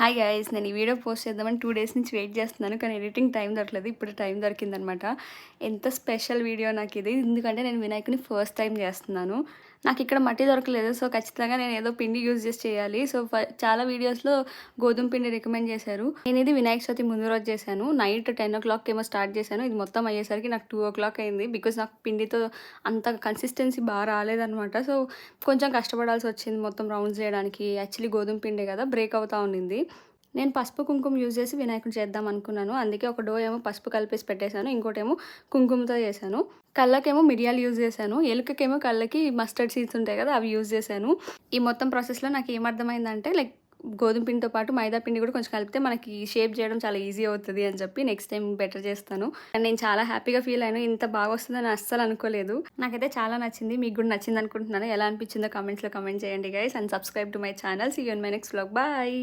Hi guys, నేను ఈ video post చేద్దామని 2 డేస్ నుంచి వెయిట్ చేస్తున్నాను. కానీ ఎడిటింగ్ టైం దొరకలేదు. ఇప్పుడు టైం దొరికిందనమాట. ఎంత స్పెషల్ వీడియో నాకు ఇది. ఎందుకంటే నేను వినాయకుని ఫస్ట్ టైం చేస్తున్నాను. నాకు ఇక్కడ మట్టి దొరకలేదు. సో ఖచ్చితంగా నేను ఏదో పిండి యూజ్ చేసి చేయాలి. సో చాలా వీడియోస్లో గోధుమ పిండి రికమెండ్ చేశారు. నేను ఇది వినాయక చవితి ముందు రోజు చేశాను. నైట్ 10 o'clock ఏమో స్టార్ట్ చేశాను. ఇది మొత్తం అయ్యేసరికి నాకు 2 o'clock అయింది. బికాస్ నాకు పిండితో అంత కన్సిస్టెన్సీ బాగా రాలేదనమాట. సో కొంచెం కష్టపడాల్సి వచ్చింది మొత్తం రౌండ్స్ చేయడానికి. యాక్చువల్లీ గోధుమ పిండే కదా, బ్రేక్ అవుతా ఉండింది. నేను పసుపు కుంకుమ యూజ్ చేసి వినాయకుడు చేద్దాం అనుకున్నాను. అందుకే ఒక డో ఏమో పసుపు కలిపేసి పెట్టేశాను, ఇంకోటేమో కుంకుమతో చేశాను. కళ్ళకేమో మిరియాలు యూజ్ చేశాను, ఎలుకకేమో కళ్ళకి మస్టర్డ్ సీడ్స్ ఉంటాయి కదా, అవి యూజ్ చేశాను. ఈ మొత్తం ప్రాసెస్లో నాకు ఏమర్థమైందంటే లైక్ గోధుమ పిండితో పాటు మైదా పిండి కూడా కొంచెం కలిపితే మనకి షేప్ చేయడం చాలా ఈజీ అవుతుంది అని చెప్పి నెక్స్ట్ టైం బెటర్ చేస్తాను. అండ్ నేను చాలా హ్యాపీగా ఫీల్ అయ్యాను. ఇంత బాగా వస్తుందని అస్సలు అనుకోలేదు. నాకైతే చాలా నచ్చింది. మీకు కూడా నచ్చింది అనుకుంటున్నాను. ఎలా అనిపించిందో కామెంట్స్లో కామెంట్ చేయండి guys, and subscribe to my channel. See you in my next vlog. Bye.